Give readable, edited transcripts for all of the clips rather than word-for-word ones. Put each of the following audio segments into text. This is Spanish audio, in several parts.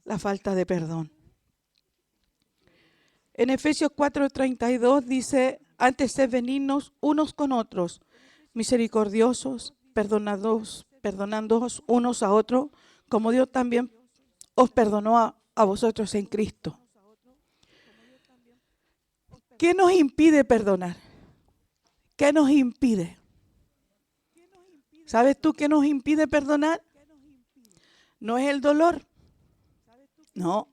la falta de perdón. En Efesios 4:32 dice, antes sed benignos unos con otros, misericordiosos, perdonándoos unos a otros, como Dios también os perdonó a vosotros en Cristo. ¿Qué nos impide perdonar? ¿Qué nos impide? ¿Sabes tú qué nos impide perdonar? No es el dolor. No,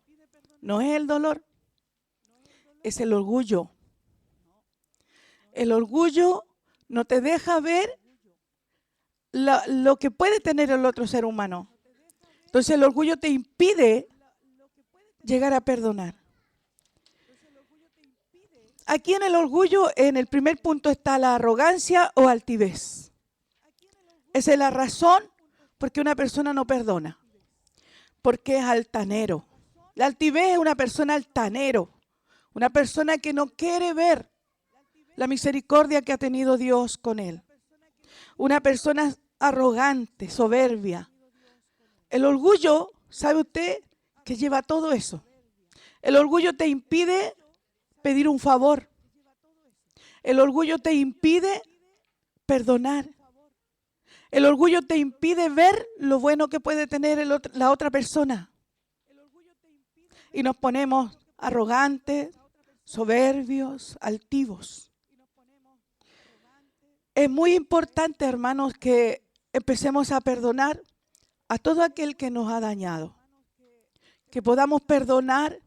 no es el dolor. Es el orgullo. El orgullo no te deja ver lo que puede tener el otro ser humano. Entonces el orgullo te impide llegar a perdonar. Aquí en el orgullo, en el primer punto está la arrogancia o altivez. Esa es la razón por qué una persona no perdona. Porque es altanero. La altivez es una persona altanero. Una persona que no quiere ver la misericordia que ha tenido Dios con él. Una persona arrogante, soberbia. El orgullo, ¿sabe usted que lleva todo eso? El orgullo te impide pedir un favor. El orgullo te impide perdonar. El orgullo te impide ver lo bueno que puede tener la otra persona. Y nos ponemos arrogantes, soberbios, altivos. Es muy importante, hermanos, que empecemos a perdonar a todo aquel que nos ha dañado. Que podamos perdonar.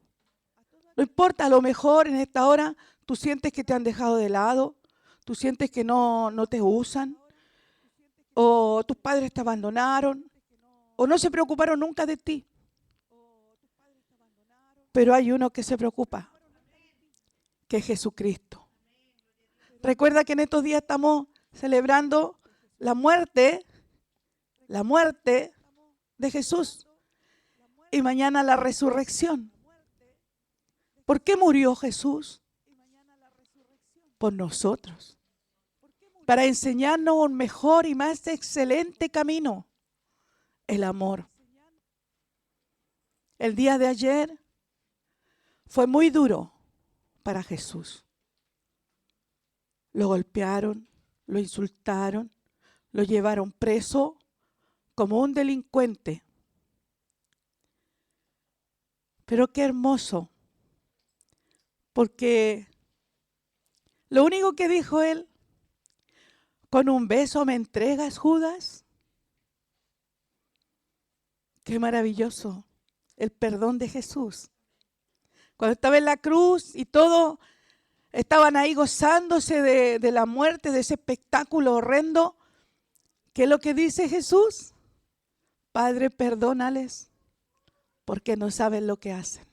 No importa, a lo mejor en esta hora tú sientes que te han dejado de lado, tú sientes que no te usan, o tus padres te abandonaron, o no se preocuparon nunca de ti. Pero hay uno que se preocupa, que es Jesucristo. Recuerda que en estos días estamos celebrando la muerte de Jesús y mañana la resurrección. ¿Por qué murió Jesús? Por nosotros. Para enseñarnos un mejor y más excelente camino, el amor. El día de ayer fue muy duro para Jesús. Lo golpearon, lo insultaron, lo llevaron preso como un delincuente. Pero qué hermoso, porque lo único que dijo él, ¿con un beso me entregas, Judas? Qué maravilloso el perdón de Jesús. Cuando estaba en la cruz y todos estaban ahí gozándose de la muerte, de ese espectáculo horrendo, ¿qué es lo que dice Jesús? Padre, perdónales porque no saben lo que hacen.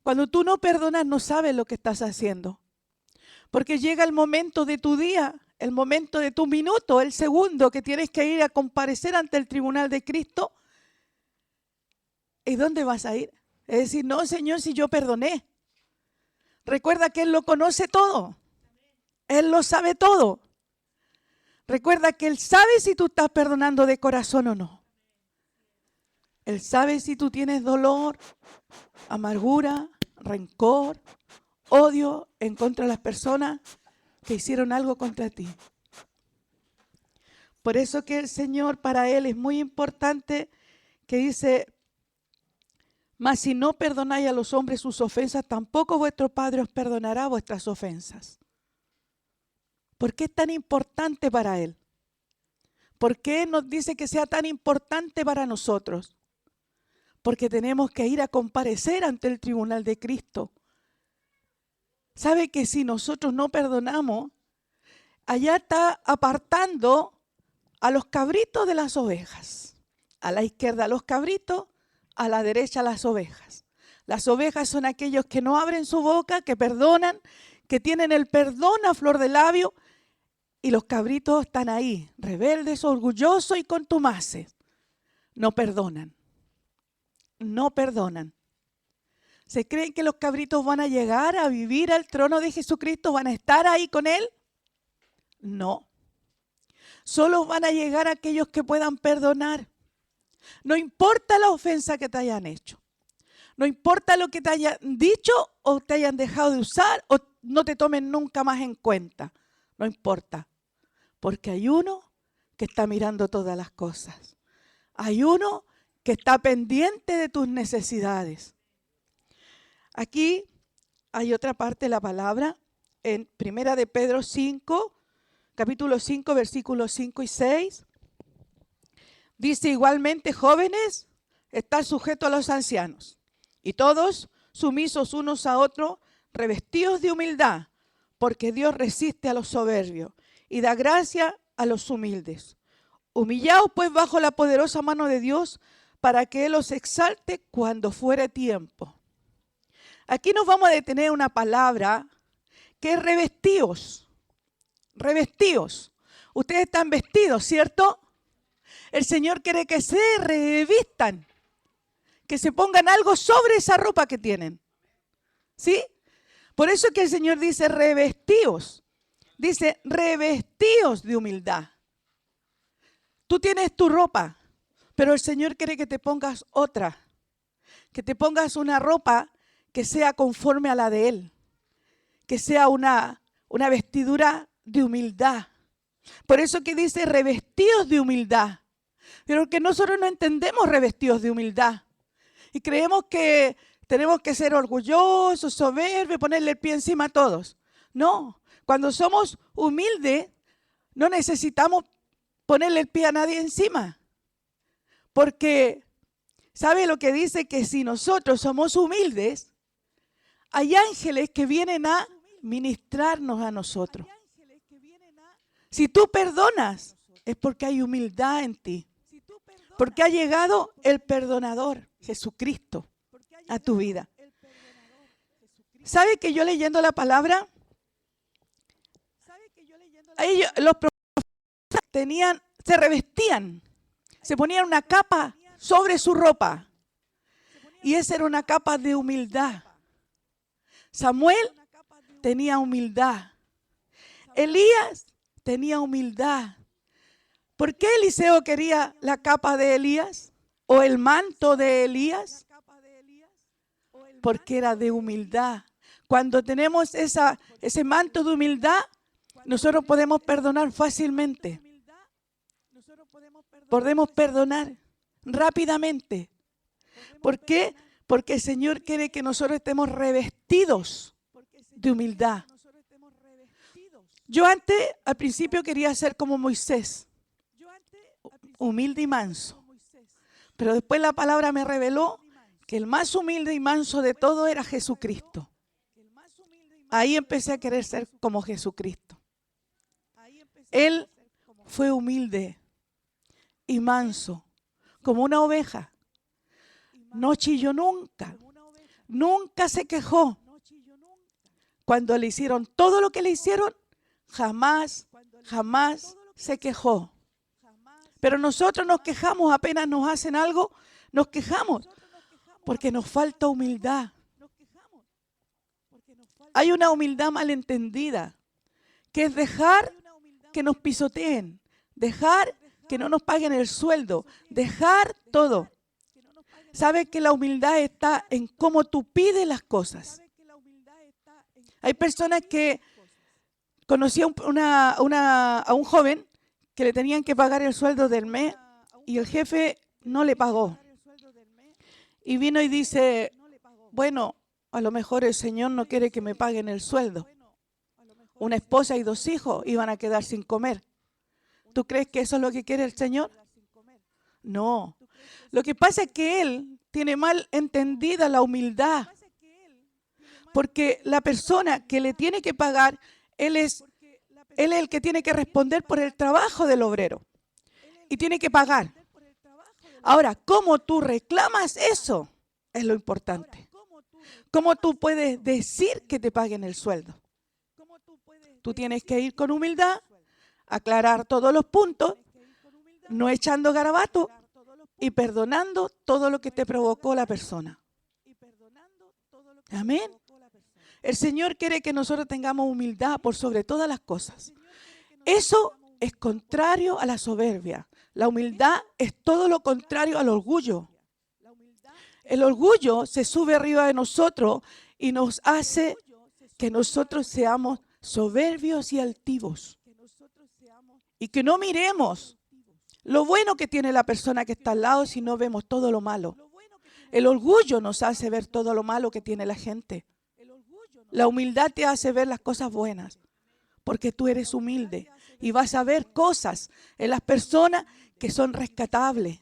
Cuando tú no perdonas, no sabes lo que estás haciendo. Porque llega el momento de tu día, el momento de tu minuto, el segundo que tienes que ir a comparecer ante el tribunal de Cristo. ¿Y dónde vas a ir? Es decir, no, Señor, si yo perdoné. Recuerda que Él lo conoce todo. Él lo sabe todo. Recuerda que Él sabe si tú estás perdonando de corazón o no. Él sabe si tú tienes dolor, amargura, rencor, odio en contra de las personas que hicieron algo contra ti. Por eso que el Señor, para Él es muy importante que dice, mas si no perdonáis a los hombres sus ofensas, tampoco vuestro Padre os perdonará vuestras ofensas. ¿Por qué es tan importante para Él? ¿Por qué nos dice que sea tan importante para nosotros? Porque tenemos que ir a comparecer ante el tribunal de Cristo. ¿Sabe que si nosotros no perdonamos, allá está apartando a los cabritos de las ovejas? A la izquierda los cabritos, a la derecha las ovejas. Las ovejas son aquellos que no abren su boca, que perdonan, que tienen el perdón a flor de labio, y los cabritos están ahí, rebeldes, orgullosos y contumaces. No perdonan. No perdonan. ¿Se creen que los cabritos van a llegar a vivir al trono de Jesucristo? ¿Van a estar ahí con Él? No. Solo van a llegar aquellos que puedan perdonar. No importa la ofensa que te hayan hecho. No importa lo que te hayan dicho o te hayan dejado de usar o no te tomen nunca más en cuenta. No importa. Porque hay uno que está mirando todas las cosas. Hay uno que está pendiente de tus necesidades. Aquí hay otra parte de la palabra en Primera de Pedro 5, capítulo 5, versículos 5 y 6. Dice igualmente, jóvenes, estad sujetos a los ancianos. Y todos sumisos unos a otros, revestidos de humildad, porque Dios resiste a los soberbios y da gracia a los humildes. Humillaos pues bajo la poderosa mano de Dios, para que Él os exalte cuando fuere tiempo. Aquí nos vamos a detener en una palabra que es revestíos. Revestíos. Ustedes están vestidos, ¿cierto? El Señor quiere que se revistan, que se pongan algo sobre esa ropa que tienen. ¿Sí? Por eso es que el Señor dice revestíos. Dice revestíos de humildad. Tú tienes tu ropa, pero el Señor quiere que te pongas otra. Que te pongas una ropa que sea conforme a la de Él. Que sea una vestidura de humildad. Por eso que dice revestidos de humildad. Pero que nosotros no entendemos revestidos de humildad. Y creemos que tenemos que ser orgullosos, soberbios, ponerle el pie encima a todos. No, cuando somos humildes, no necesitamos ponerle el pie a nadie encima. Porque, ¿sabe lo que dice? Que si nosotros somos humildes, hay ángeles que vienen a ministrarnos a nosotros. Si tú perdonas, es porque hay humildad en ti. Porque ha llegado el perdonador, Jesucristo, a tu vida. ¿Sabe que yo leyendo la palabra, los profetas se revestían, se ponían una capa sobre su ropa? Y esa era una capa de humildad. Samuel tenía humildad. Elías tenía humildad. ¿Por qué Eliseo quería la capa de Elías o el manto de Elías? Porque era de humildad. Cuando tenemos ese manto de humildad, nosotros podemos perdonar fácilmente. Podemos perdonar rápidamente. ¿Por qué? Porque el Señor quiere que nosotros estemos revestidos de humildad. Yo antes, al principio, quería ser como Moisés. Humilde y manso. Pero después la palabra me reveló que el más humilde y manso de todo era Jesucristo. Ahí empecé a querer ser como Jesucristo. Él fue humilde y manso, como una oveja. No chilló nunca. Nunca se quejó. Cuando le hicieron todo lo que le hicieron, jamás se quejó. Pero nosotros nos quejamos, apenas nos hacen algo, nos quejamos, porque nos falta humildad. Hay una humildad malentendida, que es dejar que nos pisoteen, dejar que no nos paguen el sueldo, dejar todo. ¿Sabes que la humildad está en cómo tú pides las cosas? Hay personas que conocí a un joven que le tenían que pagar el sueldo del mes y el jefe no le pagó. Y vino y dice, bueno, a lo mejor el Señor no quiere que me paguen el sueldo. Una esposa y 2 hijos iban a quedar sin comer. ¿Tú crees que eso es lo que quiere el Señor? No. Lo que pasa es que Él tiene mal entendida la humildad. Porque la persona que le tiene que pagar, Él es el que tiene que responder por el trabajo del obrero. Y tiene que pagar. Ahora, ¿cómo tú reclamas eso? Es lo importante. ¿Cómo tú puedes decir que te paguen el sueldo? Tú tienes que ir con humildad, aclarar todos los puntos, no echando garabato y perdonando todo lo que te provocó la persona. Amén. El Señor quiere que nosotros tengamos humildad por sobre todas las cosas. Eso es contrario a la soberbia. La humildad es todo lo contrario al orgullo. El orgullo se sube arriba de nosotros y nos hace que nosotros seamos soberbios y altivos. Y que no miremos lo bueno que tiene la persona que está al lado si no vemos todo lo malo. El orgullo nos hace ver todo lo malo que tiene la gente. La humildad te hace ver las cosas buenas, porque tú eres humilde y vas a ver cosas en las personas que son rescatables.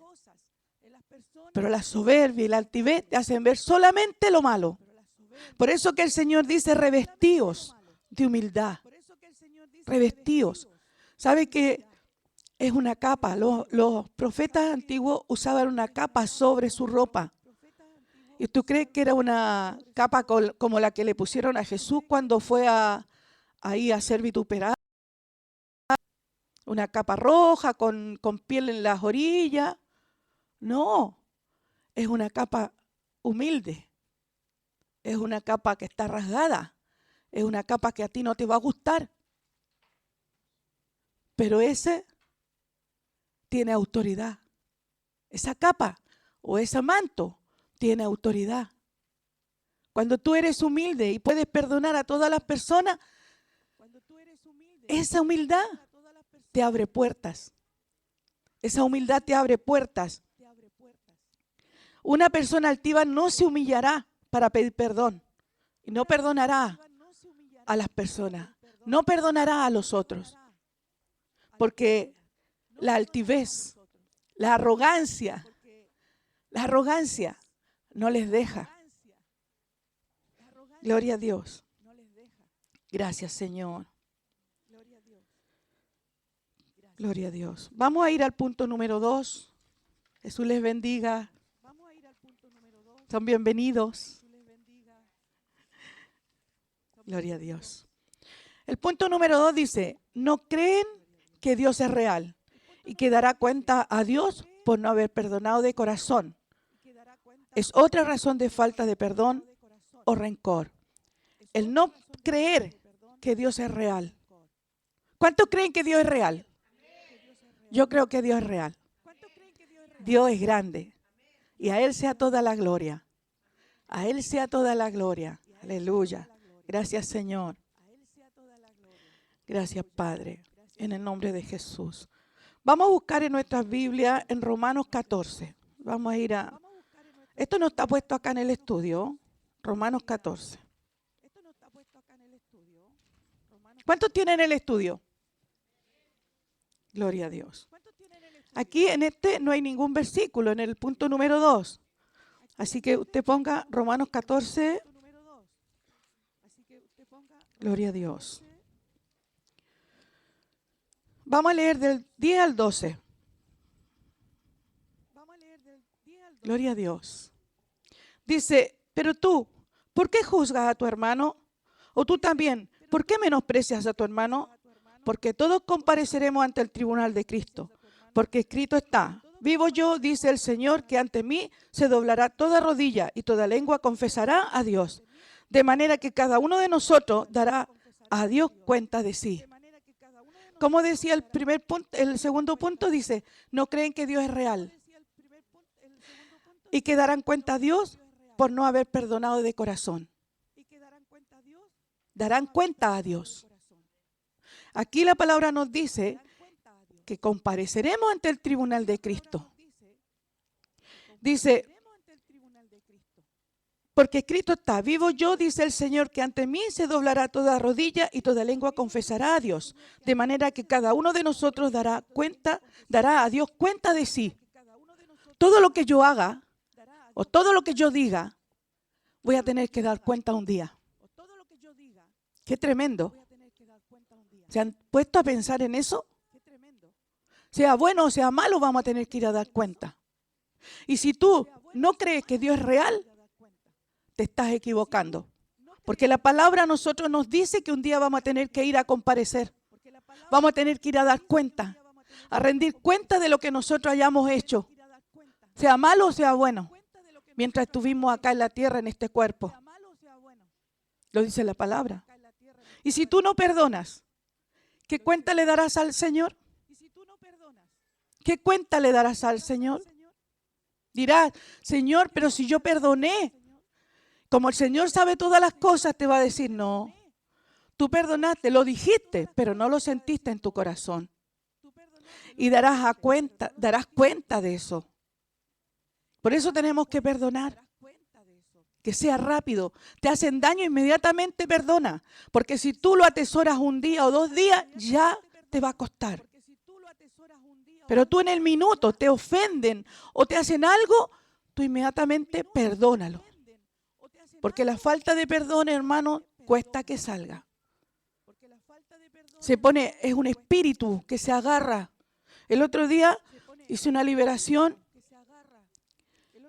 Pero la soberbia y la altivez te hacen ver solamente lo malo. Por eso que el Señor dice, revestíos de humildad. Revestíos. ¿Sabe que es una capa? Los profetas antiguos usaban una capa sobre su ropa. ¿Y tú crees que era una capa como la que le pusieron a Jesús cuando fue ahí a ser vituperado? Una capa roja con piel en las orillas. No, es una capa humilde. Es una capa que está rasgada. Es una capa que a ti no te va a gustar. Pero ese tiene autoridad. Esa capa o ese manto tiene autoridad. Cuando tú eres humilde y puedes perdonar a todas las personas, esa humildad te abre puertas. Esa humildad te abre puertas. Una persona altiva no se humillará para pedir perdón y no perdonará a las personas, no perdonará a los otros, porque la altivez, la arrogancia no les deja. Gloria a Dios. Gracias, Señor. Gloria a Dios. Vamos a ir al punto número 2. Jesús les bendiga. Son bienvenidos. Gloria a Dios. El punto número 2 dice, no creen que Dios es real y que dará cuenta a Dios por no haber perdonado de corazón. Es otra razón de falta de perdón o rencor. El no creer que Dios es real. ¿Cuántos creen que Dios es real? Yo creo que Dios es real. Dios es grande. Y a Él sea toda la gloria. A Él sea toda la gloria. Aleluya. Gracias, Señor. Gracias, Padre. En el nombre de Jesús. Vamos a buscar en nuestras Biblias en Romanos 14. Vamos a ir a... Esto no está puesto acá en el estudio. Romanos 14. ¿Cuántos tienen el estudio? Gloria a Dios. Aquí en este no hay ningún versículo, en el punto número 2. Así que usted ponga Romanos 14. Gloria a Dios. Vamos a leer del 10 al 12. Gloria a Dios. Dice, pero tú, ¿por qué juzgas a tu hermano? O tú también, ¿por qué menosprecias a tu hermano? Porque todos compareceremos ante el tribunal de Cristo. Porque escrito está, vivo yo, dice el Señor, que ante mí se doblará toda rodilla y toda lengua confesará a Dios. De manera que cada uno de nosotros dará a Dios cuenta de sí. Como decía el primer punto, el segundo punto dice, no creen que Dios es real. Y que darán cuenta a Dios por no haber perdonado de corazón. Darán cuenta a Dios. Aquí la palabra nos dice que compareceremos ante el tribunal de Cristo. Dice, porque escrito está, vivo yo, dice el Señor, que ante mí se doblará toda rodilla y toda lengua confesará a Dios. De manera que cada uno de nosotros dará a Dios cuenta de sí. Todo lo que yo haga o todo lo que yo diga, voy a tener que dar cuenta un día. Qué tremendo. ¿Se han puesto a pensar en eso? Sea bueno o sea malo, vamos a tener que ir a dar cuenta. Y si tú no crees que Dios es real, te estás equivocando. Porque la palabra a nosotros nos dice que un día vamos a tener que ir a comparecer. Vamos a tener que ir a dar cuenta, a rendir cuenta de lo que nosotros hayamos hecho. Sea malo o sea bueno. Mientras estuvimos acá en la tierra, en este cuerpo. Lo dice la palabra. Y si tú no perdonas, ¿qué cuenta le darás al Señor? ¿Qué cuenta le darás al Señor? Dirás, Señor, pero si yo perdoné, como el Señor sabe todas las cosas, te va a decir, no, tú perdonaste, lo dijiste, pero no lo sentiste en tu corazón. Y darás cuenta de eso. Por eso tenemos que perdonar. Que sea rápido. Te hacen daño, inmediatamente perdona. Porque si tú lo atesoras un día o 2 días, ya te va a costar. Pero tú en el minuto te ofenden o te hacen algo, tú inmediatamente perdónalo. Porque la falta de perdón, hermano, cuesta que salga. Es un espíritu que se agarra. El otro día hice una liberación.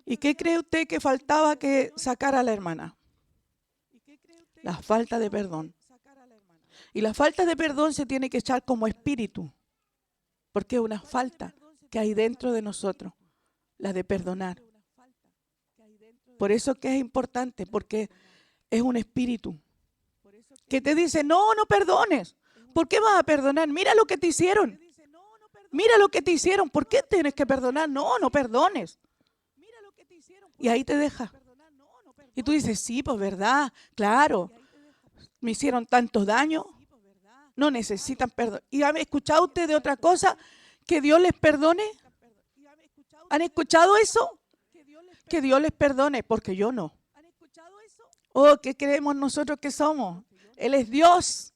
¿Y qué cree usted que faltaba que sacara a la hermana? La falta de perdón. Y la falta de perdón se tiene que echar como espíritu. Porque es una falta que hay dentro de nosotros, la de perdonar. Por eso que es importante, porque es un espíritu que te dice, no, no perdones. ¿Por qué vas a perdonar? Mira lo que te hicieron. Mira lo que te hicieron. ¿Por qué tienes que perdonar? No, no perdones. Y ahí te deja. Y tú dices, sí, pues verdad, claro. Me hicieron tantos daños. No necesitan perdón. ¿Y han escuchado ustedes de otra cosa? ¿Que Dios les perdone? ¿Han escuchado eso? Que Dios les perdone, porque yo no. Oh, ¿qué creemos nosotros que somos? Él es Dios.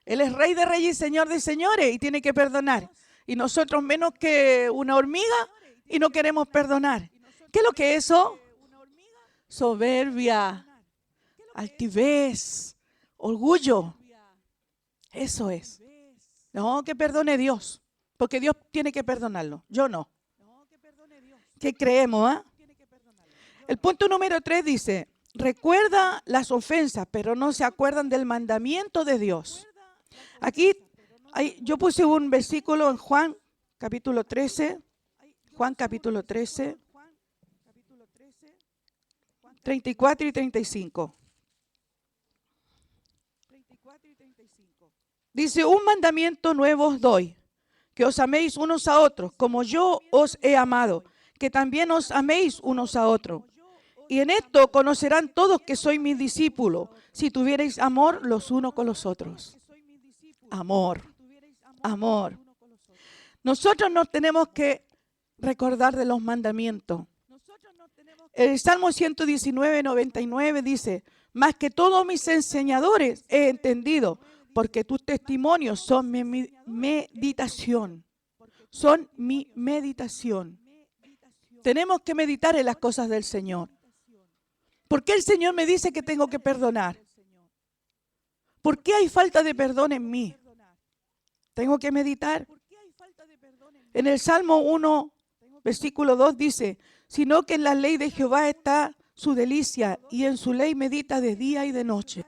Él es Rey de Reyes y Señor de Señores y tiene que perdonar. Y nosotros menos que una hormiga y no queremos perdonar. ¿Qué es lo que es eso? Soberbia, altivez, orgullo. Eso es. No, que perdone Dios, porque Dios tiene que perdonarlo. Yo no. ¿Qué creemos? El punto número 3 dice, recuerda las ofensas, pero no se acuerdan del mandamiento de Dios. Aquí yo puse un versículo en Juan capítulo 13. Juan capítulo 13. 34 y 35. Dice, un mandamiento nuevo os doy, que os améis unos a otros, como yo os he amado, que también os améis unos a otros. Y en esto conocerán todos que sois mis discípulos, si tuvierais amor los unos con los otros. Amor, amor. Nosotros nos tenemos que recordar de los mandamientos. El Salmo 119, 99 dice, más que todos mis enseñadores he entendido, porque tus testimonios son mi meditación. Son mi meditación. Tenemos que meditar en las cosas del Señor. ¿Por qué el Señor me dice que tengo que perdonar? ¿Por qué hay falta de perdón en mí? Tengo que meditar. En el Salmo 1, versículo 2 dice, sino que en la ley de Jehová está su delicia y en su ley medita de día y de noche.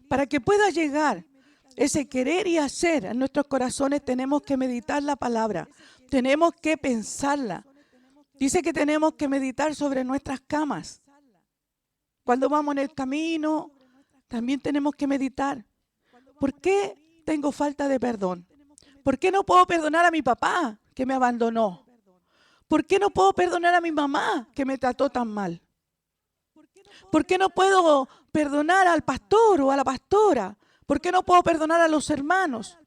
Para que pueda llegar ese querer y hacer en nuestros corazones, tenemos que meditar la palabra, tenemos que pensarla. Dice que tenemos que meditar sobre nuestras camas. Cuando vamos en el camino, también tenemos que meditar. ¿Por qué tengo falta de perdón? ¿Por qué no puedo perdonar a mi papá que me abandonó? ¿Por qué no puedo perdonar a mi mamá que me trató tan mal? ¿Por qué no puedo perdonar al pastor o a la pastora? ¿Por qué no puedo perdonar a los hermanos?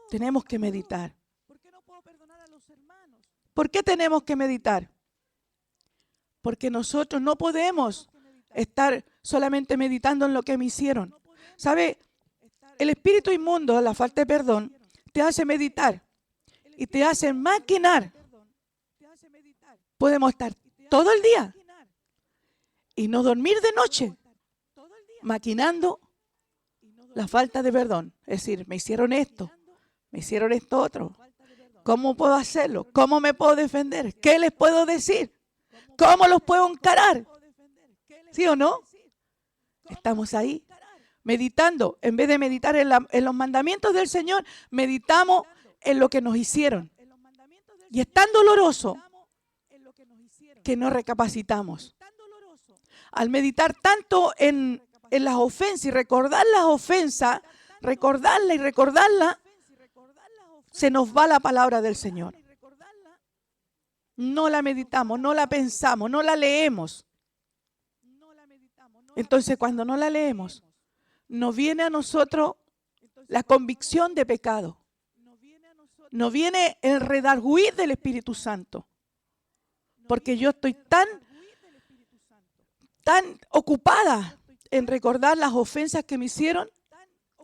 Tenemos que meditar. ¿Por qué tenemos que meditar? Porque nosotros no podemos estar solamente meditando en lo que me hicieron. ¿Sabe? El espíritu inmundo, la falta de perdón, te hace meditar y te hace maquinar. Podemos estar todo el día y no dormir de noche, maquinando la falta de perdón. Es decir, me hicieron esto otro. ¿Cómo puedo hacerlo? ¿Cómo me puedo defender? ¿Qué les puedo decir? ¿Cómo los puedo encarar? ¿Sí o no? Estamos ahí meditando. En vez de meditar en los mandamientos del Señor, meditamos en lo que nos hicieron. Y es tan doloroso que no recapacitamos. Al meditar tanto en las ofensas y recordar las ofensas, recordarla y recordarla, se nos va la palabra del Señor. no la meditamos, no la pensamos, no la leemos. Entonces, cuando no la leemos, nos viene a nosotros la convicción de pecado. Nos viene el redarguir del Espíritu Santo. Porque yo estoy tan ocupada en recordar las ofensas que me hicieron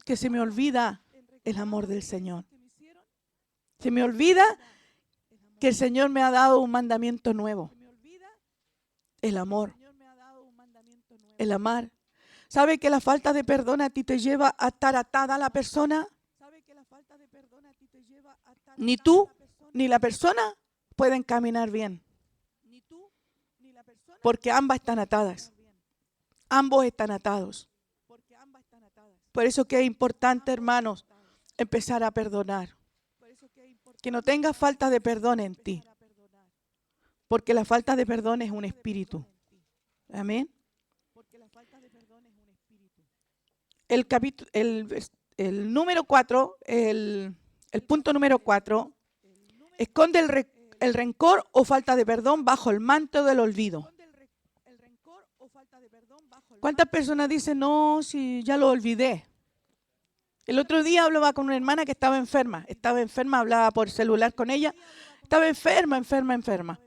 que se me olvida el amor del Señor. Se me olvida que el Señor me ha dado un mandamiento nuevo. El amor. El amar. ¿Sabe que la falta de perdón a ti te lleva a estar atada a la persona? Ni tú ni la persona pueden caminar bien. Porque ambas están atadas. Ambos están atados. Por eso que es importante, hermanos, empezar a perdonar. Que no tengas falta de perdón en ti. Porque la falta de perdón es un espíritu. Amén. El número 4, el punto número 4, esconde el rencor o falta de perdón bajo el manto del olvido. ¿Cuántas personas dicen, no, si ya lo olvidé? El otro día hablaba con una hermana que estaba enferma, hablaba por celular con ella, estaba enferma.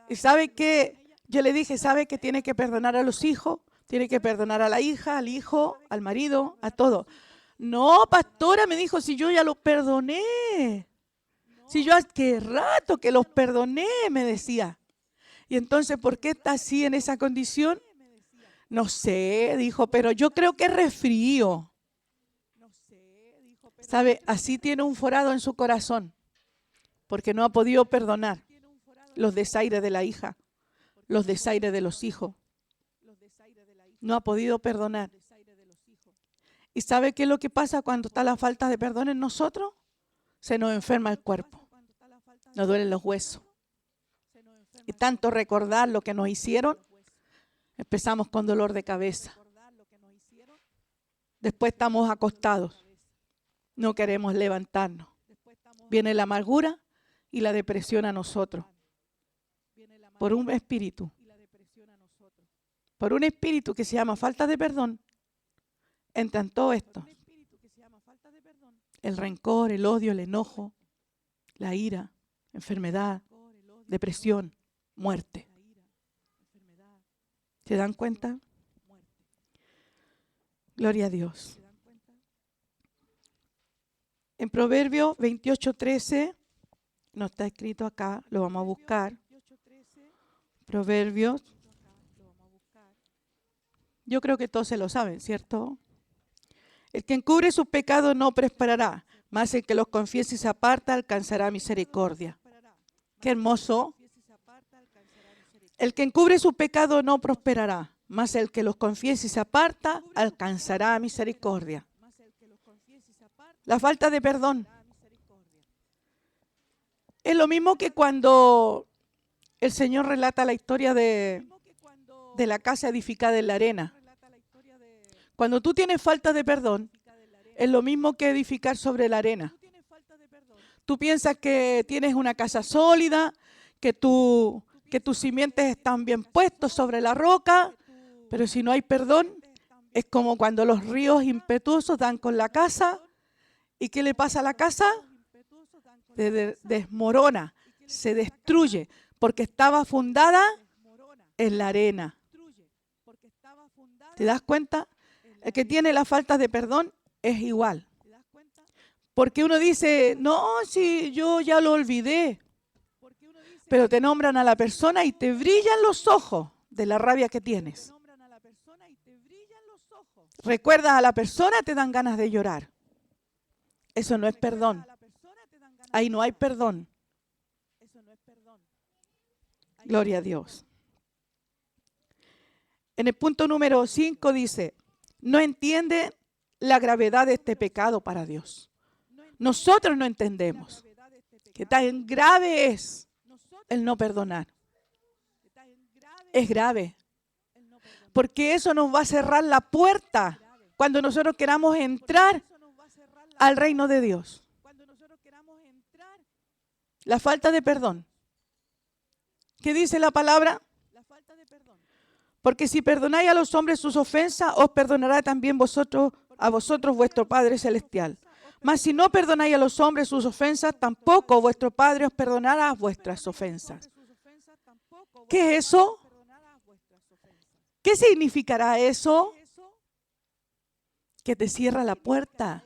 Y sabe que yo le dije, sabe que tiene que perdonar a los hijos, tiene que perdonar a la hija, al hijo, al marido, a todo. No, pastora, me dijo, si yo ya los perdoné. Si yo hace rato que los perdoné, me decía. Y entonces, ¿por qué está así en esa condición? No sé, dijo, pero yo creo que es resfrío. ¿Sabe? Así tiene un forado en su corazón, porque no ha podido perdonar los desaires de la hija, los desaires de los hijos. No ha podido perdonar. ¿Y sabe qué es lo que pasa cuando está la falta de perdón en nosotros? Se nos enferma el cuerpo, nos duelen los huesos. Y tanto recordar lo que nos hicieron, empezamos con dolor de cabeza. Después estamos acostados. No queremos levantarnos. Viene la amargura y la depresión a nosotros. Por un espíritu. Por un espíritu que se llama falta de perdón. Entran todo esto. El rencor, el odio, el enojo, la ira, enfermedad, depresión, muerte. ¿Se dan cuenta? Gloria a Dios. En Proverbios 28:13, no está escrito acá, lo vamos a buscar. Proverbios. Yo creo que todos se lo saben, ¿cierto? El que encubre sus pecados no prosperará, mas el que los confiese y se aparta alcanzará misericordia. Qué hermoso. El que encubre su pecado no prosperará, mas el que los confiese y se aparta alcanzará misericordia. La falta de perdón. Es lo mismo que cuando el Señor relata la historia de la casa edificada en la arena. Cuando tú tienes falta de perdón, es lo mismo que edificar sobre la arena. Tú piensas que tienes una casa sólida, que tus simientes están bien puestos sobre la roca, pero si no hay perdón, es como cuando los ríos impetuosos dan con la casa. ¿Y qué le pasa a la casa? Se desmorona, se destruye, porque estaba fundada en la arena. ¿Te das cuenta? El que tiene la falta de perdón es igual. Porque uno dice, no, si yo ya lo olvidé. Pero te nombran a la persona y te brillan los ojos de la rabia que tienes. Recuerdas a la persona, te dan ganas de llorar. Eso no es perdón. Ahí no hay perdón. Gloria a Dios. En el punto número 5 dice, no entiende la gravedad de este pecado para Dios. Nosotros no entendemos que tan grave es el no perdonar. Es grave. Porque eso nos va a cerrar la puerta cuando nosotros queramos entrar al reino de Dios. La falta de perdón ¿Qué dice la palabra? Porque si perdonáis a los hombres sus ofensas, os perdonará también a vosotros vuestro Padre Celestial. Mas si no perdonáis a los hombres sus ofensas, tampoco vuestro Padre os perdonará vuestras ofensas. ¿Qué es eso? ¿Qué significará eso? Que te cierra la puerta.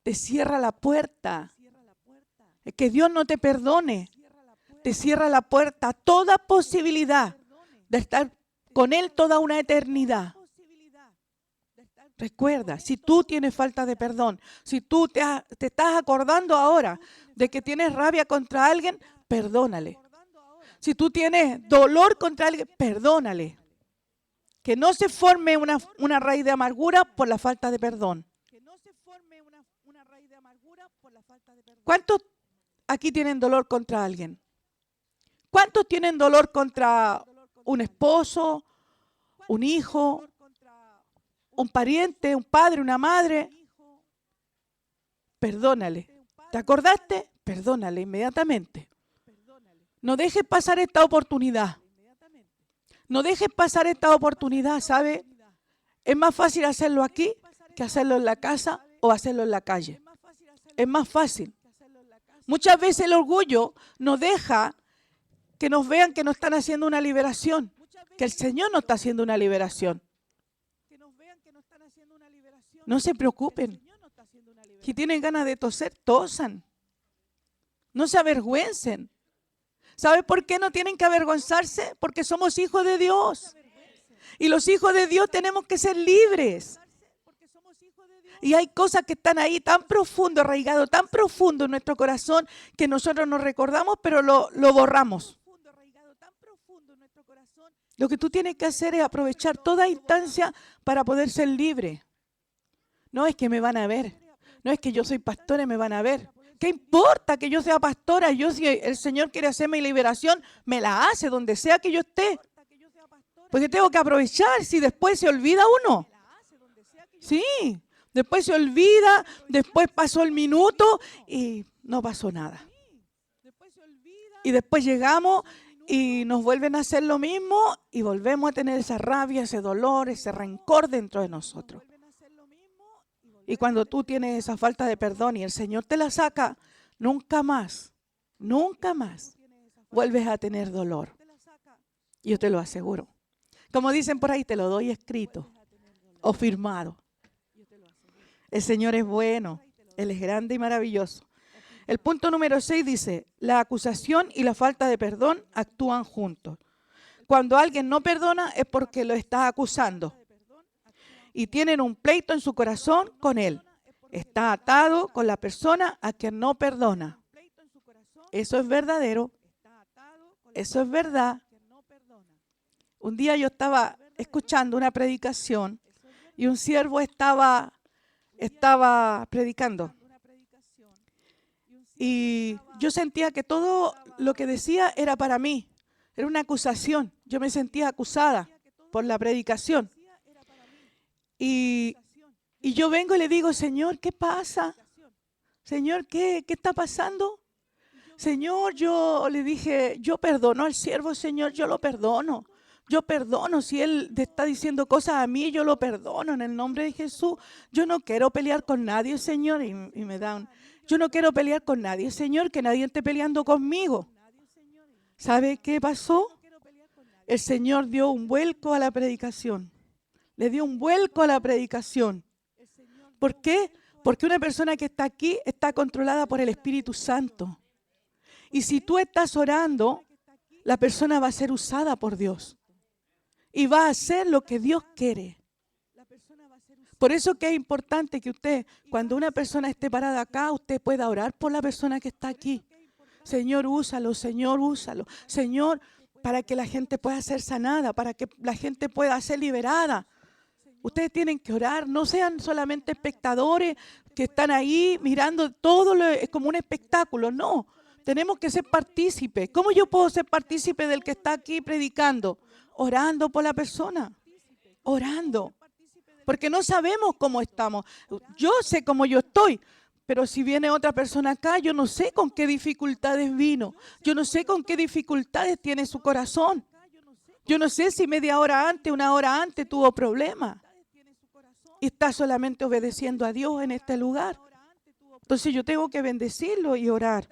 Te cierra la puerta. Que Dios no te perdone. Te cierra la puerta a toda posibilidad de estar con Él toda una eternidad. Recuerda, si tú tienes falta de perdón, si tú te estás acordando ahora de que tienes rabia contra alguien, perdónale. Si tú tienes dolor contra alguien, perdónale. Que no se forme una raíz de amargura por la falta de perdón. ¿Cuántos aquí tienen dolor contra alguien? ¿Cuántos tienen dolor contra un esposo, un hijo, un pariente, un padre, una madre? Perdónale. ¿Te acordaste? Perdónale inmediatamente. No dejes pasar esta oportunidad. No dejes pasar esta oportunidad, ¿sabe? Es más fácil hacerlo aquí que hacerlo en la casa o hacerlo en la calle. Es más fácil. Muchas veces el orgullo nos deja que nos vean que no están haciendo una liberación, que el Señor no está haciendo una liberación. No se preocupen. Si tienen ganas de toser, tosan. No se avergüencen. ¿Sabe por qué no tienen que avergonzarse? Porque somos hijos de Dios. Y los hijos de Dios tenemos que ser libres. Y hay cosas que están ahí tan profundo, arraigado, tan profundo en nuestro corazón que nosotros nos recordamos, pero lo borramos. Lo que tú tienes que hacer es aprovechar toda instancia para poder ser libre. No es que me van a ver. No es que yo soy pastora y me van a ver. ¿Qué importa que yo sea pastora? Yo, si el Señor quiere hacerme liberación, me la hace donde sea que yo esté. Porque tengo que aprovechar si después se olvida uno. Sí, después se olvida, después pasó el minuto y no pasó nada. Y después llegamos y nos vuelven a hacer lo mismo y volvemos a tener esa rabia, ese dolor, ese rencor dentro de nosotros. Y cuando tú tienes esa falta de perdón y el Señor te la saca, nunca más vuelves a tener dolor. Yo te lo aseguro. Como dicen por ahí, te lo doy escrito o firmado. El Señor es bueno, Él es grande y maravilloso. El punto número 6 dice, la acusación y la falta de perdón actúan juntos. Cuando alguien no perdona es porque lo está acusando. Y tienen un pleito en su corazón con él. Está atado con la persona a quien no perdona. Eso es verdadero. Eso es verdad. Un día yo estaba escuchando una predicación y un siervo estaba predicando. Y yo sentía que todo lo que decía era para mí. Era una acusación. Yo me sentía acusada por la predicación. Y yo vengo y le digo, Señor, ¿qué pasa? Señor, ¿qué está pasando? Señor, yo le dije, yo perdono al siervo, Señor, yo lo perdono. Yo perdono. Si él te está diciendo cosas a mí, yo lo perdono en el nombre de Jesús. Yo no quiero pelear con nadie, Señor. Y me dan, yo no quiero pelear con nadie, Señor, que nadie esté peleando conmigo. ¿Sabe qué pasó? El Señor dio un vuelco a la predicación. Le dio un vuelco a la predicación. ¿Por qué? Porque una persona que está aquí está controlada por el Espíritu Santo. Y si tú estás orando, la persona va a ser usada por Dios. Y va a hacer lo que Dios quiere. Por eso que es importante que usted, cuando una persona esté parada acá, usted pueda orar por la persona que está aquí. Señor, úsalo, Señor, úsalo. Señor, para que la gente pueda ser sanada, para que la gente pueda ser liberada. Ustedes tienen que orar, no sean solamente espectadores que están ahí mirando todo como un espectáculo. No, tenemos que ser partícipes. ¿Cómo yo puedo ser partícipe del que está aquí predicando? Orando por la persona, orando. Porque no sabemos cómo estamos. Yo sé cómo yo estoy, Pero si viene otra persona acá, yo no sé con qué dificultades vino. Yo no sé con qué dificultades tiene su corazón. Yo no sé si media hora antes, una hora antes tuvo problemas. Y está solamente obedeciendo a Dios en este lugar. Entonces yo tengo que bendecirlo y orar.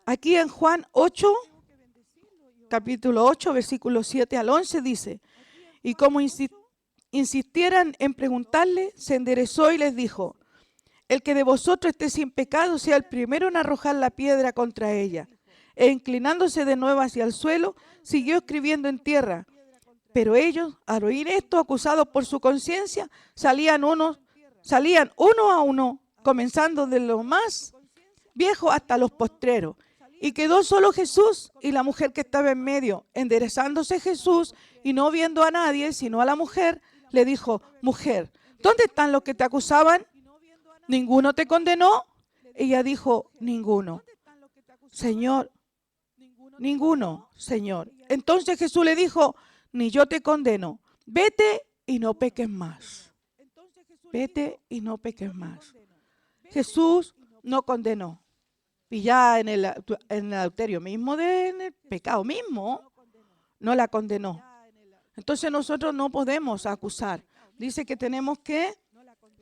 Aquí en Juan 8, capítulo 8, versículos 7 al 11 dice, y como insistieran en preguntarle, se enderezó y les dijo, el que de vosotros esté sin pecado sea el primero en arrojar la piedra contra ella. E inclinándose de nuevo hacia el suelo, siguió escribiendo en tierra. Pero ellos, al oír esto, acusados por su conciencia, salían uno a uno, comenzando de los más viejos hasta los postreros. Y quedó solo Jesús y la mujer que estaba en medio. Enderezándose Jesús y no viendo a nadie, sino a la mujer, le dijo, mujer, ¿dónde están los que te acusaban? ¿Ninguno te condenó? Ella dijo, ninguno. Señor, ninguno, Señor. Entonces Jesús le dijo, ni yo te condeno. Vete y no peques más. Vete y no peques más. Jesús no condenó. Y ya en el adulterio mismo, en el pecado mismo, no la condenó. Entonces nosotros no podemos acusar. Dice que tenemos que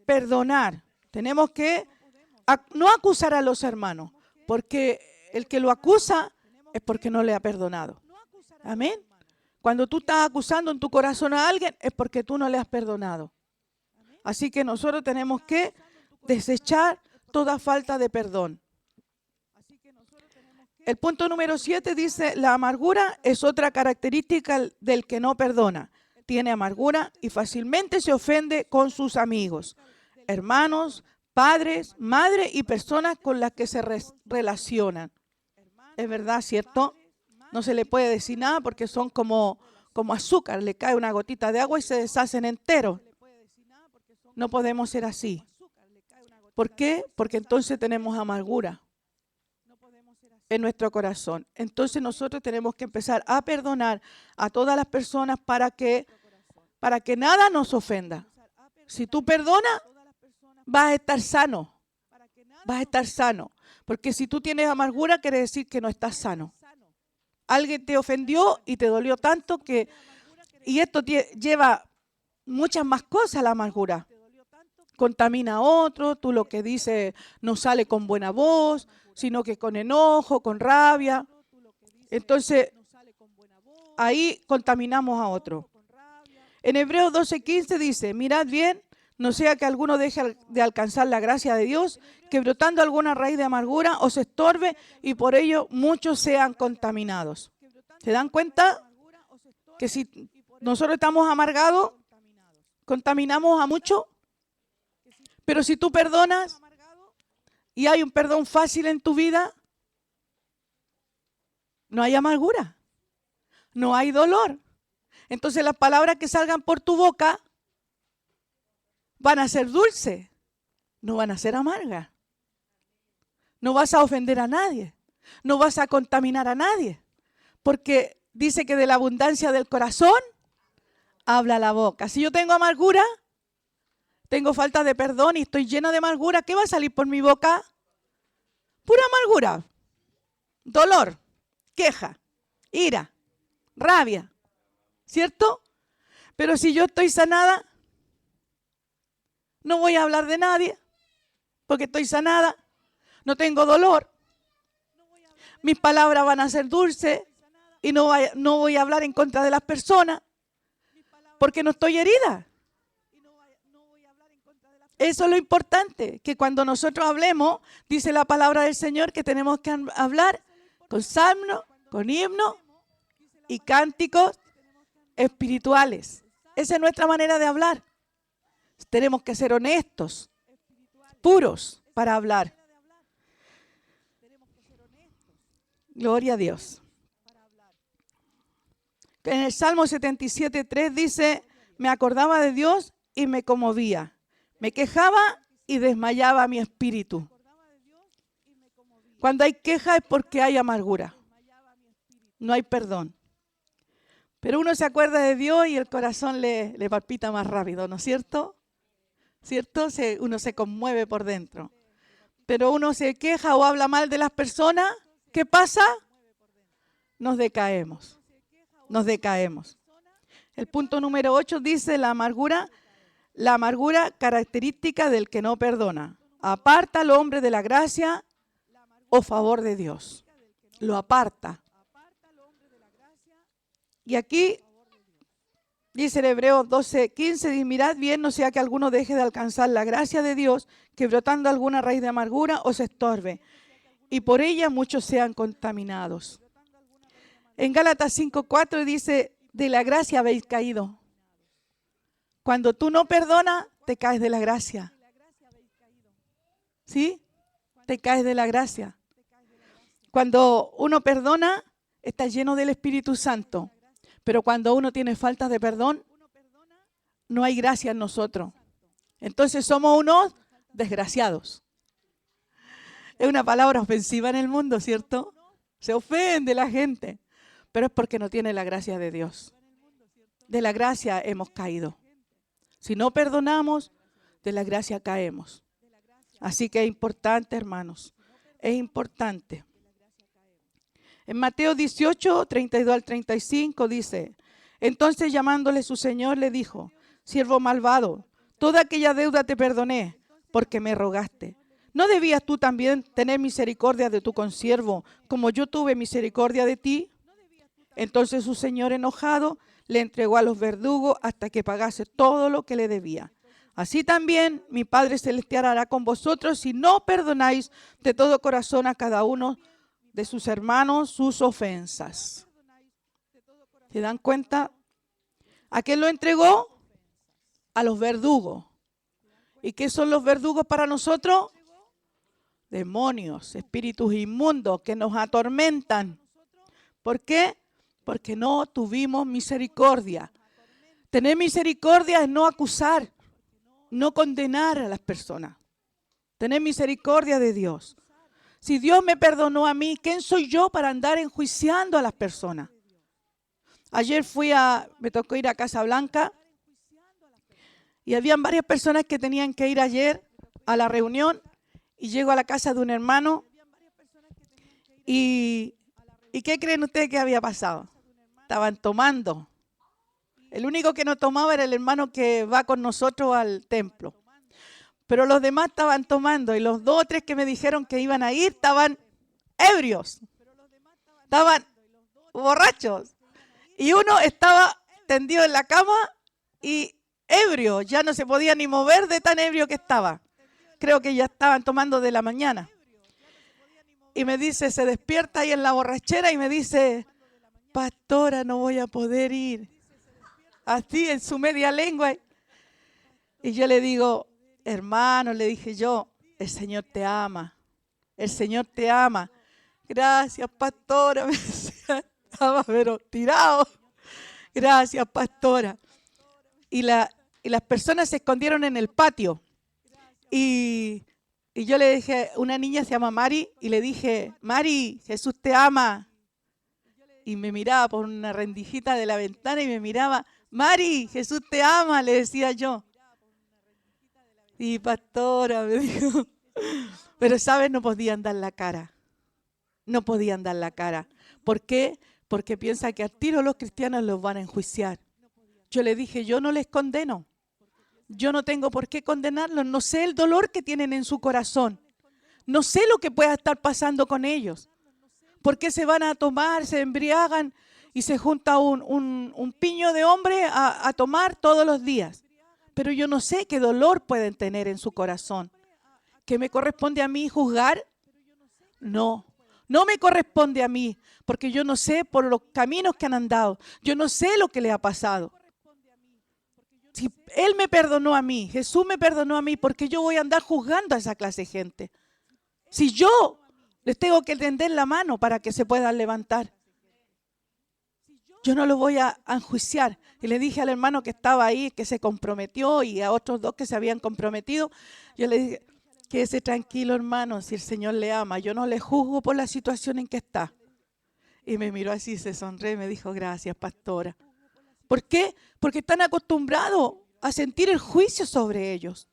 perdonar. Tenemos que no acusar a los hermanos, porque el que lo acusa es porque no le ha perdonado. Amén. Cuando tú estás acusando en tu corazón a alguien es porque tú no le has perdonado. Así que nosotros tenemos que desechar toda falta de perdón. El punto número 7 dice, la amargura es otra característica del que no perdona. Tiene amargura y fácilmente se ofende con sus amigos, hermanos, padres, madre y personas con las que se relacionan. Es verdad, ¿cierto? No se le puede decir nada porque son como azúcar. Le cae una gotita de agua y se deshacen enteros. No podemos ser así. ¿Por qué? Porque entonces tenemos amargura en nuestro corazón. Entonces nosotros tenemos que empezar a perdonar a todas las personas para que nada nos ofenda. Si tú perdonas, vas a estar sano. Vas a estar sano. Porque si tú tienes amargura, quiere decir que no estás sano. Alguien te ofendió y te dolió tanto que... Y esto lleva muchas más cosas, la amargura. Contamina a otro, tú lo que dices no sale con buena voz, sino que con enojo, con rabia. Entonces, ahí contaminamos a otro. En Hebreos 12:15 dice, mirad bien, no sea que alguno deje de alcanzar la gracia de Dios, que brotando alguna raíz de amargura os estorbe y por ello muchos sean contaminados. ¿Se dan cuenta que si nosotros estamos amargados, contaminamos a muchos? Pero si tú perdonas y hay un perdón fácil en tu vida, no hay amargura, no hay dolor. Entonces las palabras que salgan por tu boca van a ser dulces, no van a ser amargas. No vas a ofender a nadie, no vas a contaminar a nadie, porque dice que de la abundancia del corazón habla la boca. Si yo tengo amargura, tengo falta de perdón y estoy llena de amargura, ¿qué va a salir por mi boca? Pura amargura, dolor, queja, ira, rabia, ¿cierto? Pero si yo estoy sanada, no voy a hablar de nadie, porque estoy sanada, no tengo dolor, mis palabras van a ser dulces y no voy a hablar en contra de las personas, porque no estoy herida. Eso es lo importante, que cuando nosotros hablemos, dice la palabra del Señor, que tenemos que hablar con salmos, con himnos y cánticos espirituales. Esa es nuestra manera de hablar. Tenemos que ser honestos, puros para hablar. Gloria a Dios. En el Salmo 77:3 dice, me acordaba de Dios y me conmovía. Me quejaba y desmayaba mi espíritu. Cuando hay queja es porque hay amargura. No hay perdón. Pero uno se acuerda de Dios y el corazón le palpita más rápido, ¿no es cierto? ¿cierto? Uno se conmueve por dentro. Pero uno se queja o habla mal de las personas, ¿qué pasa? Nos decaemos, nos decaemos. El punto número 8 dice la amargura característica del que no perdona. Aparta al hombre de la gracia o favor de Dios. Lo aparta. Y aquí dice en Hebreos 12:15, dice, mirad bien, no sea que alguno deje de alcanzar la gracia de Dios, que brotando alguna raíz de amargura os estorbe, y por ella muchos sean contaminados. En Gálatas 5:4 dice, de la gracia habéis caído. Cuando tú no perdonas, te caes de la gracia. ¿Sí? Te caes de la gracia. Cuando uno perdona, está lleno del Espíritu Santo. Pero cuando uno tiene faltas de perdón, no hay gracia en nosotros. Entonces somos unos desgraciados. Es una palabra ofensiva en el mundo, ¿cierto? Se ofende la gente. Pero es porque no tiene la gracia de Dios. De la gracia hemos caído. Si no perdonamos, de la gracia caemos. Así que es importante, hermanos. Es importante. En Mateo 18, 32 al 35 dice, entonces llamándole su señor le dijo, siervo malvado, toda aquella deuda te perdoné porque me rogaste. ¿No debías tú también tener misericordia de tu consiervo como yo tuve misericordia de ti? Entonces su señor enojado le entregó a los verdugos hasta que pagase todo lo que le debía. Así también mi Padre Celestial hará con vosotros si no perdonáis de todo corazón a cada uno de sus hermanos sus ofensas. ¿Se dan cuenta? ¿A quién lo entregó? A los verdugos. ¿Y qué son los verdugos para nosotros? Demonios, espíritus inmundos que nos atormentan. ¿Por qué? Porque no tuvimos misericordia. Tener misericordia es no acusar, no condenar a las personas. Tener misericordia de Dios. Si Dios me perdonó a mí, ¿quién soy yo para andar enjuiciando a las personas? Ayer me tocó ir a Casablanca y habían varias personas que tenían que ir ayer a la reunión y llego a la casa de un hermano y ¿qué creen ustedes que había pasado? Estaban tomando. El único que no tomaba era el hermano que va con nosotros al templo. Pero los demás estaban tomando y los 2 o 3 que me dijeron que iban a ir estaban ebrios. Estaban borrachos. Y uno estaba tendido en la cama y ebrio. Ya no se podía ni mover de tan ebrio que estaba. Creo que ya estaban tomando de la mañana. Y me dice, se despierta ahí en la borrachera y me dice, pastora, no voy a poder ir. Así en su media lengua. Y yo le digo, hermano, le dije yo, el Señor te ama. El Señor te ama. Gracias, pastora. Me decía, estaba pero tirado. Gracias, pastora. Y las personas se escondieron en el patio. Y yo le dije, una niña se llama Mari, y le dije, Mari, Jesús te ama. Y me miraba por una rendijita de la ventana y me miraba, Mari, Jesús te ama, le decía yo. Y pastora, me dijo. Pero, ¿sabes? No podían dar la cara. No podían dar la cara. ¿Por qué? Porque piensa que al tiro los cristianos los van a enjuiciar. Yo le dije, yo no les condeno. Yo no tengo por qué condenarlos. No sé el dolor que tienen en su corazón. No sé lo que pueda estar pasando con ellos. ¿Por qué se van a tomar, se embriagan y se junta un piño de hombre a tomar todos los días? Pero yo no sé qué dolor pueden tener en su corazón. ¿Qué me corresponde a mí juzgar? No, no me corresponde a mí, porque yo no sé por los caminos que han andado. Yo no sé lo que le ha pasado. Si Él me perdonó a mí, Jesús me perdonó a mí, ¿por qué yo voy a andar juzgando a esa clase de gente? Si yo les tengo que tender la mano para que se puedan levantar. Yo no lo voy a enjuiciar. Y le dije al hermano que estaba ahí, que se comprometió, y a otros 2 que se habían comprometido, yo le dije, quédese tranquilo, hermano, si el Señor le ama. Yo no le juzgo por la situación en que está. Y me miró así, se sonrió y me dijo, gracias, pastora. ¿Por qué? Porque están acostumbrados a sentir el juicio sobre ellos.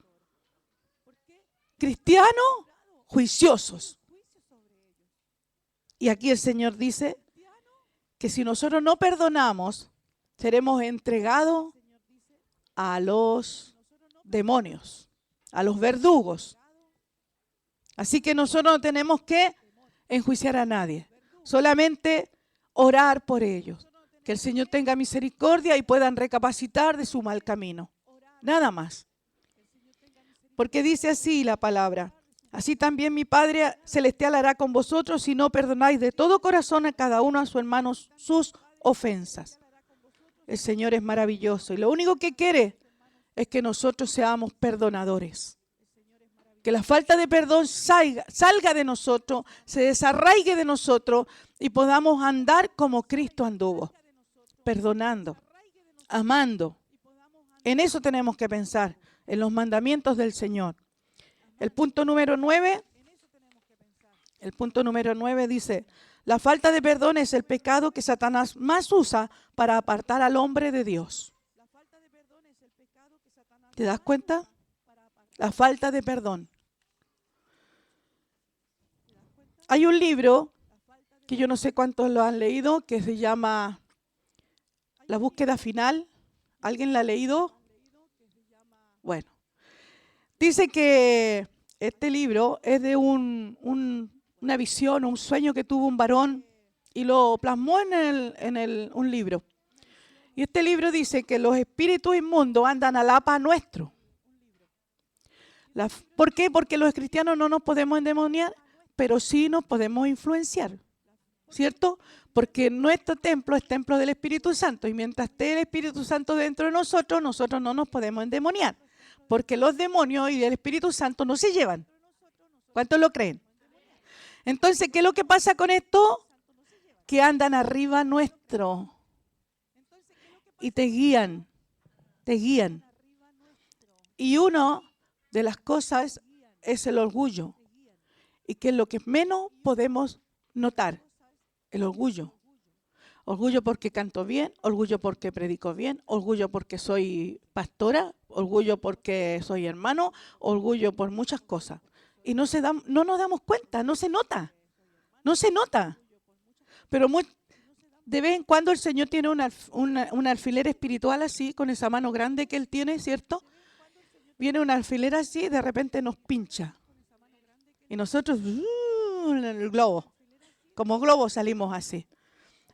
cristianos juiciosos. Y aquí el Señor dice que si nosotros no perdonamos, seremos entregados a los demonios, a los verdugos. Así que nosotros no tenemos que enjuiciar a nadie, solamente orar por ellos. Que el Señor tenga misericordia y puedan recapacitar de su mal camino. Nada más. Porque dice así la palabra: así también mi Padre Celestial hará con vosotros si no perdonáis de todo corazón a cada uno a su hermano sus ofensas. El Señor es maravilloso y lo único que quiere es que nosotros seamos perdonadores. Que la falta de perdón salga de nosotros, se desarraigue de nosotros y podamos andar como Cristo anduvo, perdonando, amando. En eso tenemos que pensar, en los mandamientos del Señor. El punto número 9 dice: la falta de perdón es el pecado que Satanás más usa para apartar al hombre de Dios. ¿Te das cuenta? La falta de perdón. Hay un libro que yo no sé cuántos lo han leído, que se llama La búsqueda final. ¿Alguien la ha leído? Bueno, dice que este libro es de una visión, un sueño que tuvo un varón y lo plasmó en un libro. Y este libro dice que los espíritus inmundos andan a la par nuestro. ¿Por qué? Porque los cristianos no nos podemos endemoniar, pero sí nos podemos influenciar, ¿cierto? Porque nuestro templo es templo del Espíritu Santo y mientras esté el Espíritu Santo dentro de nosotros, nosotros no nos podemos endemoniar, porque los demonios y el Espíritu Santo no se llevan. ¿Cuántos lo creen? Entonces, ¿qué es lo que pasa con esto? Que andan arriba nuestro y te guían, te guían. Y una de las cosas es el orgullo. ¿Y qué es lo que menos podemos notar? El orgullo. Orgullo porque canto bien, orgullo porque predico bien, orgullo porque soy pastora, orgullo porque soy hermano, orgullo por muchas cosas. Y no nos damos cuenta, no se nota. No se nota. Pero de vez en cuando el Señor tiene un alfiler espiritual así, con esa mano grande que Él tiene, ¿cierto? Viene un alfiler así y de repente nos pincha. Y nosotros, en el globo, como globo salimos así.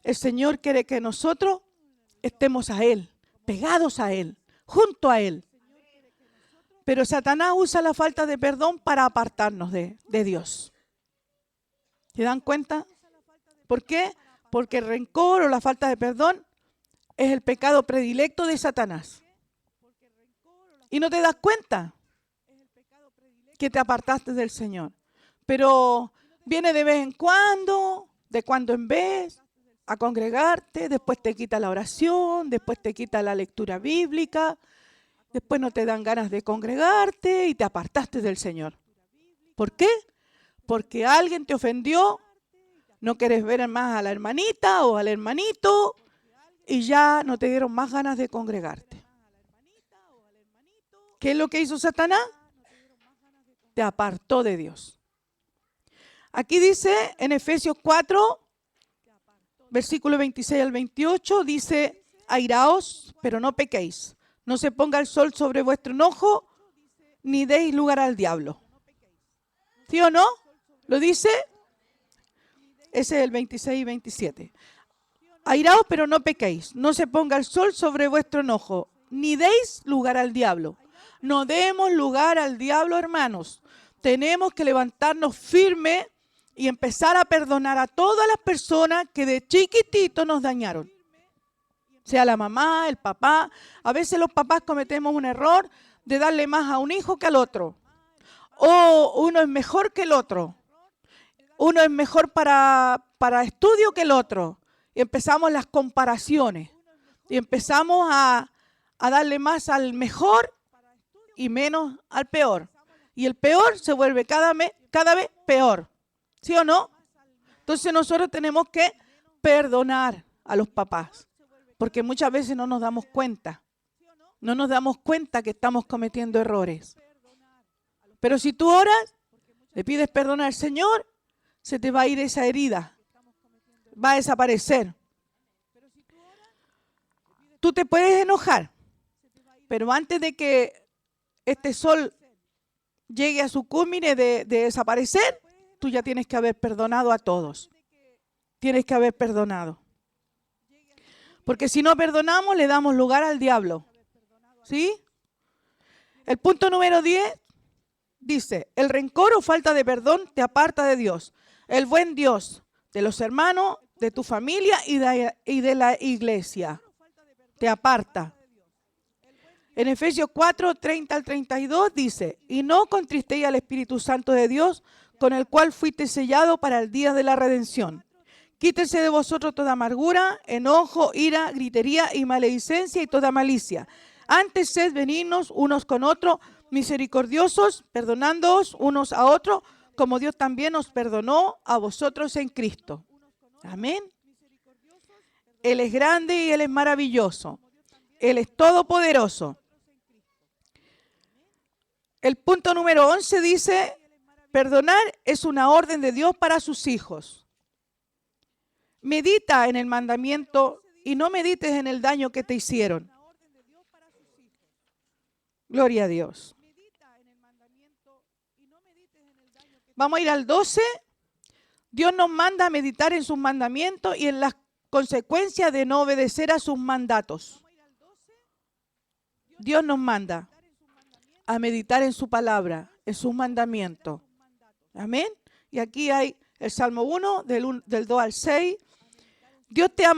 El Señor quiere que nosotros estemos a Él, pegados a Él, junto a Él. Pero Satanás usa la falta de perdón para apartarnos de Dios. ¿Se dan cuenta? ¿Por qué? Porque el rencor o la falta de perdón es el pecado predilecto de Satanás. Y no te das cuenta que te apartaste del Señor. Pero viene de vez en cuando, de cuando en vez, a congregarte, después te quita la oración, después te quita la lectura bíblica, después no te dan ganas de congregarte y te apartaste del Señor. ¿Por qué? Porque alguien te ofendió, no quieres ver más a la hermanita o al hermanito y ya no te dieron más ganas de congregarte. ¿Qué es lo que hizo Satanás? Te apartó de Dios. Aquí dice en Efesios 4, versículo 26 al 28, dice: airaos, pero no pequéis. No se ponga el sol sobre vuestro enojo, ni deis lugar al diablo. ¿Sí o no? ¿Lo dice? Ese es el 26 y 27. Airaos, pero no pequéis. No se ponga el sol sobre vuestro enojo, ni deis lugar al diablo. No demos lugar al diablo, hermanos. Tenemos que levantarnos firme y empezar a perdonar a todas las personas que de chiquitito nos dañaron. Sea la mamá, el papá. A veces los papás cometemos un error de darle más a un hijo que al otro. O uno es mejor que el otro. Uno es mejor para estudio que el otro. Y empezamos las comparaciones. Y empezamos a darle más al mejor y menos al peor. Y el peor se vuelve cada vez peor. ¿Sí o no? Entonces nosotros tenemos que perdonar a los papás. Porque muchas veces no nos damos cuenta. No nos damos cuenta que estamos cometiendo errores. Pero si tú oras, le pides perdón al Señor, se te va a ir esa herida. Va a desaparecer. Tú te puedes enojar, pero antes de que este sol llegue a su cúmine de desaparecer, tú ya tienes que haber perdonado a todos. Tienes que haber perdonado. Porque si no perdonamos, le damos lugar al diablo. ¿Sí? El punto número 10 dice, el rencor o falta de perdón te aparta de Dios. El buen Dios, de los hermanos, de tu familia y de la iglesia. Te aparta. En Efesios 4, 30 al 32 dice, y no contristéis al Espíritu Santo de Dios, con el cual fuiste sellado para el día de la redención. Quítese de vosotros toda amargura, enojo, ira, gritería y maledicencia y toda malicia. Antes sed benignos unos con otros, misericordiosos, perdonándoos unos a otros, como Dios también os perdonó a vosotros en Cristo. Amén. Él es grande y Él es maravilloso. Él es todopoderoso. El punto número 11 dice, perdonar es una orden de Dios para sus hijos. Medita en el mandamiento y no medites en el daño que te hicieron. Gloria a Dios. Vamos a ir al 12. Dios nos manda a meditar en sus mandamientos y en las consecuencias de no obedecer a sus mandatos. Dios nos manda a meditar en su palabra, en sus mandamientos. Amén. Y aquí hay el Salmo 1, del 2 al 6. Dios no te ha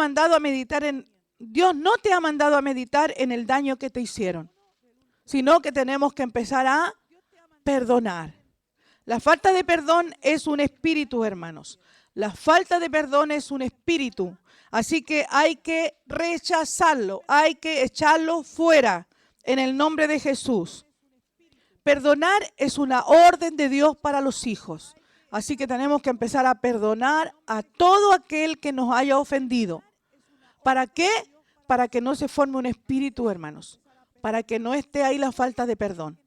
mandado a meditar en el daño que te hicieron, sino que tenemos que empezar a perdonar. La falta de perdón es un espíritu, hermanos. La falta de perdón es un espíritu. Así que hay que rechazarlo, hay que echarlo fuera en el nombre de Jesús. Perdonar es una orden de Dios para los hijos. Así que tenemos que empezar a perdonar a todo aquel que nos haya ofendido. ¿Para qué? Para que no se forme un espíritu, hermanos. Para que no esté ahí la falta de perdón.